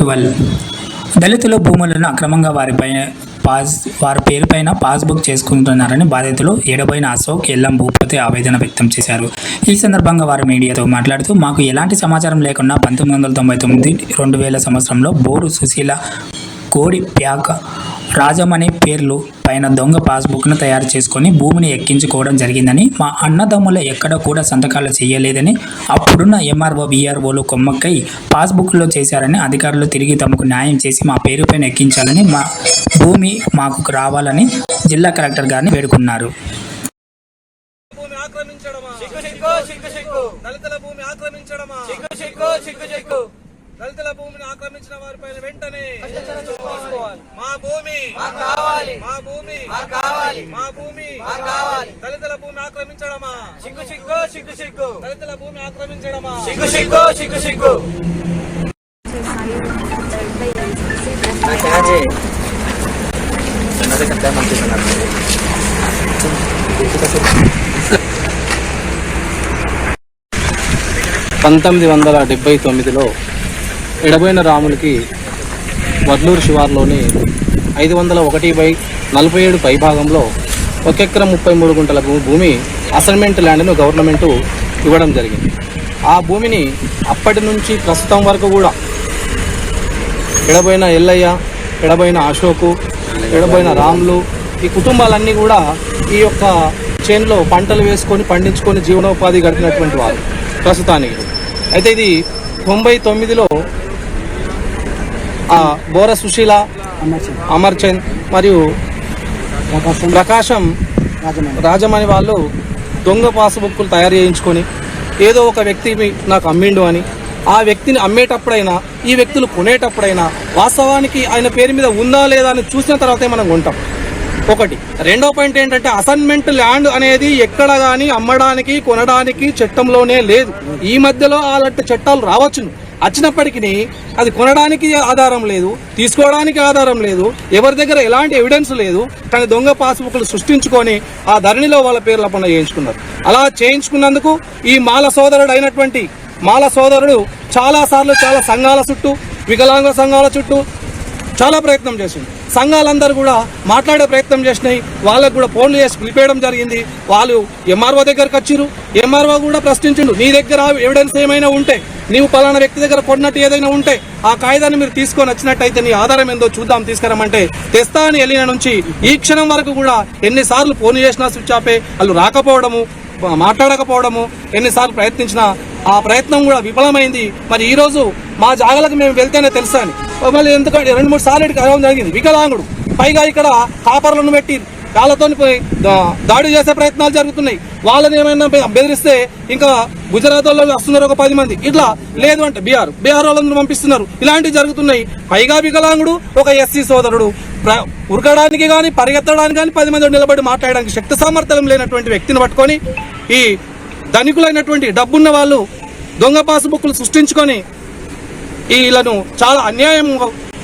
12 దళితులు భూములను అక్రమంగా వారి పేరుపైన పాస్బుక్ చేసుకుంటున్నారని బాధితులు ఎడబోయిన అశోక్, ఎల్లం భూపతి ఆవేదన వ్యక్తం చేశారు. ఈ సందర్భంగా వారు మీడియాతో మాట్లాడుతూ, మాకు ఎలాంటి సమాచారం లేకుండా 1999-2000 సంవత్సరంలో బోరు సుశీల, కోడి ప్యాక, రాజం అనే పేర్లు పైన దొంగ పాస్బుక్ను తయారు చేసుకొని భూమిని ఎక్కించుకోవడం జరిగిందని, మా అన్నదమ్ముల ఎక్కడ కూడా సంతకాలు చేయలేదని, అప్పుడున్న ఎంఆర్ఓ, విఆర్ఓలు కొమ్మక్కై పాస్బుక్లో చేశారని, అధికారులు తిరిగి తమకు న్యాయం చేసి మా పేరుపైన ఎక్కించాలని, మా భూమి మాకు రావాలని జిల్లా కలెక్టర్ గారిని వేడుకున్నారు. దళితుల భూమిని ఆక్రమించిన వారిపై వెంటనే మా భూమి కావాలి, మా భూమి కావాలి, మా భూమి కావాలి. దళితుల భూమి ఆక్రమించడమా సిగ్గు సిగ్గు సిగ్గు సిగ్గు, దళితుల భూమి ఆక్రమించడమా సిగ్గు సిగ్గు సిగ్గు సిగ్గు. 1979లో ఎడబోయిన రాములకి వడ్లూరు శివార్లోని 501/47 పైభాగంలో 1 ఎకరం 33 గుంటల భూమి అసైన్మెంట్ ల్యాండ్ను గవర్నమెంట్ ఇవ్వడం జరిగింది. ఆ భూమిని అప్పటి నుంచి ప్రస్తుతం వరకు కూడా ఎడబోయిన ఎల్లయ్య, ఎడబోయిన అశోకు, ఎడబోయిన రాములు, ఈ కుటుంబాలన్నీ కూడా ఈ యొక్క చేనులో పంటలు వేసుకొని పండించుకొని జీవనోపాధి గడిపినటువంటి వారు ప్రస్తుతానికి. అయితే ఇది 99లో బోర సుశీల, అమర్చంద్ మరియు ప్రకాశం రాజమణి వాళ్ళు దొంగ పాస్బుక్లు తయారు చేయించుకొని ఏదో ఒక వ్యక్తి నాకు అమ్మిండు అని, ఆ వ్యక్తిని అమ్మేటప్పుడైనా ఈ వ్యక్తులు కొనేటప్పుడైనా వాస్తవానికి ఆయన పేరు మీద ఉందా లేదా అని చూసిన తర్వాతే మనం కొంటాం. ఒకటి. రెండో పాయింట్ ఏంటంటే, అసైన్మెంట్ ల్యాండ్ అనేది ఎక్కడ కానీ అమ్మడానికి కొనడానికి చట్టంలోనే లేదు. ఈ మధ్యలో అలాంటి చట్టాలు రావచ్చును, వచ్చినప్పటికీ అది కొనడానికి ఆధారం లేదు, తీసుకోవడానికి ఆధారం లేదు, ఎవరి దగ్గర ఎలాంటి ఎవిడెన్స్ లేదు. కానీ దొంగ పాస్బుక్లు సృష్టించుకొని ఆ ధరణిలో వాళ్ళ పేర్ల పనులు చేయించుకున్నారు. అలా చేయించుకున్నందుకు ఈ మాల సోదరుడు అయినటువంటి మాల సోదరుడు చాలాసార్లు చాలా సంఘాల చుట్టూ, వికలాంగ సంఘాల చుట్టూ చాలా ప్రయత్నం చేసింది. సంఘాలందరూ కూడా మాట్లాడే ప్రయత్నం చేసినాయి. వాళ్ళకు కూడా ఫోన్లు చేసి పిలిపేయడం జరిగింది. వాళ్ళు ఎంఆర్ఓ దగ్గరకు వచ్చిరు. ఎంఆర్ఓ కూడా ప్రశ్నించిండు, నీ దగ్గర ఎవిడెన్స్ ఏమైనా ఉంటే, నీవు పలానా వ్యక్తి దగ్గర కొన్నట్టు ఏదైనా ఉంటే ఆ కాగితాన్ని మీరు తీసుకొని వచ్చినట్టయితే నీ ఆధారం ఏందో చూద్దాం, తీసుకురమ్మంటే తెస్తా అని వెళ్ళిన నుంచి ఈ క్షణం వరకు కూడా ఎన్నిసార్లు ఫోన్ చేసినా స్విచ్ ఆపే, వాళ్ళు రాకపోవడము, మాట్లాడకపోవడము, ఎన్నిసార్లు ప్రయత్నించినా ఆ ప్రయత్నం కూడా విఫలమైంది. మరి ఈ రోజు మా జాగలకు మేము వెళ్తేనే తెలుసా అని మళ్ళీ ఎందుకంటే 2-3 సార్లు కలవడం జరిగింది. వికలాంగుడు, పైగా ఇక్కడ కాపర్లను పెట్టి వాళ్ళతో దాడి చేసే ప్రయత్నాలు జరుగుతున్నాయి. వాళ్ళని ఏమైనా బెదిరిస్తే ఇంకా గుజరాత్ వాళ్ళు వస్తున్నారు ఒక 10 మంది, ఇట్లా లేదు అంటే బీహార్ వాళ్ళందరూ పంపిస్తున్నారు. ఇలాంటివి జరుగుతున్నాయి. పైగా వికలాంగుడు ఒక ఎస్సీ సోదరుడు, ఉరకడానికి కానీ పరిగెత్తడానికి కానీ 10 మంది నిలబడి మాట్లాడడానికి శక్తి సామర్థ్యం లేనటువంటి వ్యక్తిని పట్టుకొని ఈ ధనికులైనటువంటి డబ్బున్న వాళ్ళు దొంగ పాస్బుక్లు సృష్టించుకొని వీళ్ళను చాలా అన్యాయం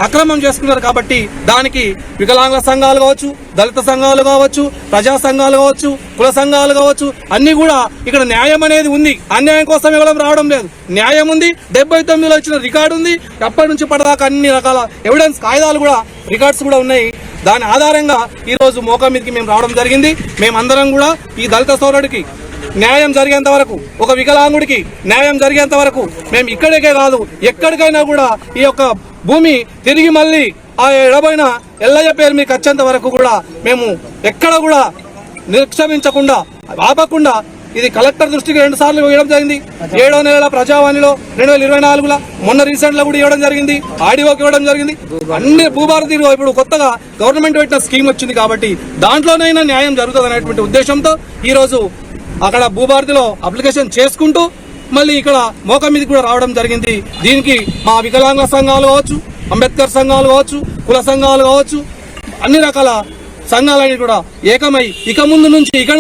అక్రమం చేసుకున్నారు. కాబట్టి దానికి వికలాంగుల సంఘాలు కావచ్చు, దళిత సంఘాలు కావచ్చు, ప్రజా సంఘాలు కావచ్చు, కుల సంఘాలు కావచ్చు, అన్ని కూడా ఇక్కడ న్యాయం అనేది ఉంది. అన్యాయం కోసం ఇవ్వడం రావడం లేదు, న్యాయం ఉంది. 79లో ఇచ్చిన రికార్డు ఉంది. అప్పటి నుంచి పడదాకా అన్ని రకాల ఎవిడెన్స్ కాగితాలు కూడా, రికార్డ్స్ కూడా ఉన్నాయి. దాని ఆధారంగా ఈ రోజు మోకా మీదకి మేము రావడం జరిగింది. మేమందరం కూడా ఈ దళిత సోదరుడికి న్యాయం జరిగేంత వరకు, ఒక వికలాంగుడికి న్యాయం జరిగేంత వరకు మేము ఇక్కడికే కాదు ఎక్కడికైనా కూడా ఈ యొక్క భూమి తిరిగి మళ్ళీ ఆ ఎడబోయిన ఎల్లయ్య పేరు మీకు వచ్చేంత వరకు కూడా మేము ఎక్కడ కూడా నిక్షేపించకుండా ఆపకుండా ఇది కలెక్టర్ దృష్టికి 2 సార్లు ఇవ్వడం జరిగింది. 7వ నెల ప్రజావాణిలో 2024లో, మొన్న రీసెంట్ లో కూడా ఇవ్వడం జరిగింది. ఆడియోకి ఇవ్వడం జరిగింది. అన్ని భూభారతిలో ఇప్పుడు కొత్తగా గవర్నమెంట్ పెట్టిన స్కీమ్ వచ్చింది కాబట్టి దాంట్లోనైనా న్యాయం జరుగుతుంది అనేటువంటి ఉద్దేశంతో ఈ రోజు అక్కడ భూభారతిలో అప్లికేషన్ చేసుకుంటూ మళ్ళీ ఇక్కడ మోకా మీదకి కూడా రావడం జరిగింది. దీనికి మా వికలాంగ సంఘాలు కావచ్చు, అంబేద్కర్ సంఘాలు కావచ్చు, కుల సంఘాలు కావచ్చు, అన్ని రకాల సంఘాలన్నీ కూడా ఏకమై ఇక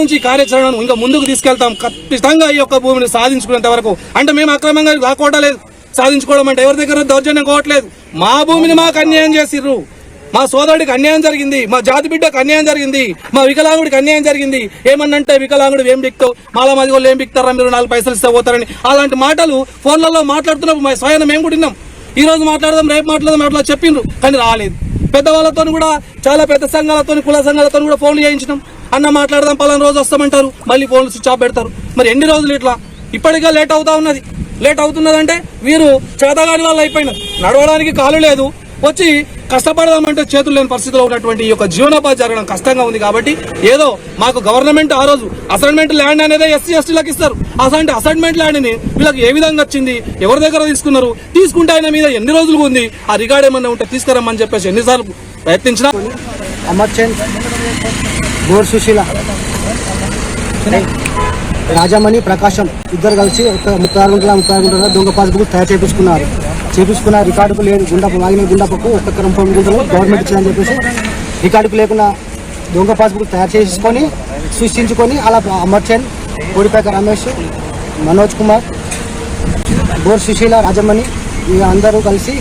నుంచి కార్యాచరణను ఇంకా ముందుకు తీసుకెళ్తాం. ఖచ్చితంగా ఈ యొక్క భూమిని సాధించుకునేంత వరకు. అంటే మేము అక్రమంగా రాకోవట్లేదు, సాధించుకోవడం అంటే ఎవరి దగ్గర దౌర్జన్యం కోవట్లేదు. మా భూమిని మాకు అన్యాయం చేసిర్రు, మా సోదరుడికి అన్యాయం జరిగింది, మా జాతి బిడ్డకు అన్యాయం జరిగింది, మా వికలాంగుడికి అన్యాయం జరిగింది. ఏమన్నంటే వికలాంగుడు ఏం బిక్తావు, మాలా మాది వాళ్ళు ఏం బిక్తారా, మీరు 4 పైసలు ఇస్తే పోతారని అలాంటి మాటలు ఫోన్లలో మాట్లాడుతున్నప్పుడు మా స్వయం మేము కూడా విన్నాం. ఈ రోజు మాట్లాడదాం, రేపు మాట్లాడదాం అట్లా చెప్పిండ్రు, కానీ రాలేదు. పెద్దవాళ్ళతో కూడా, చాలా పెద్ద సంఘాలతో, కుల సంఘాలతో కూడా ఫోన్లు చేయించినాం. అన్న మాట్లాడదాం, పలానా రోజు వస్తామంటారు, మళ్ళీ ఫోన్లు స్విచ్ ఆఫ్ పెడతారు. మరి ఎన్ని రోజులు ఇట్లా? ఇప్పటికే లేట్ అవుతున్నదంటే వీరు చేతగాని వాళ్ళు అయిపోయినారు. నడవడానికి కాలు లేదు, వచ్చి కష్టపడదామంటే చేతులు లేని పరిస్థితిలో ఉన్నటువంటి ఈ యొక్క జీవనోపాధి జరగడం కష్టంగా ఉంది. కాబట్టి ఏదో మాకు గవర్నమెంట్ ఆ రోజు అసైన్మెంట్ ల్యాండ్ అనేది ఎస్సీ ఎస్టీలకు ఇస్తారు. అలాంటి అసైన్మెంట్ ల్యాండ్ ని వీళ్ళకి ఏ విధంగా వచ్చింది, ఎవరి దగ్గర తీసుకున్నారు, తీసుకుంటే ఆయన మీద ఎన్ని రోజులు ఉంది, ఆ రికార్డ్ ఏమన్నా ఉంటే తీసుకురమ్మని చెప్పేసి ఎన్నిసార్లు ప్రయత్నించినా. అమర్చంద్, గోర్ సుశీల, రాజమణి, ప్రకాశం ఇద్దరు కలిసి ఒక 36 గుంటల దొంగ పాస్బుక్ తయారు చేపించుకున్న రికార్డుకు లేదు. ఆగిన గుండపకు ఒక్క 30 గుంటలు గవర్నమెంట్ ఇచ్చిందని చెప్పేసి రికార్డుకు లేకుండా దొంగ పాస్బుక్ తయారు చేసుకొని సృష్టించుకొని అలా అమర్చంద్, కోడిపేక రమేష్, మనోజ్ కుమార్, గోర్ సుశీల, రాజమణి అందరూ కలిసి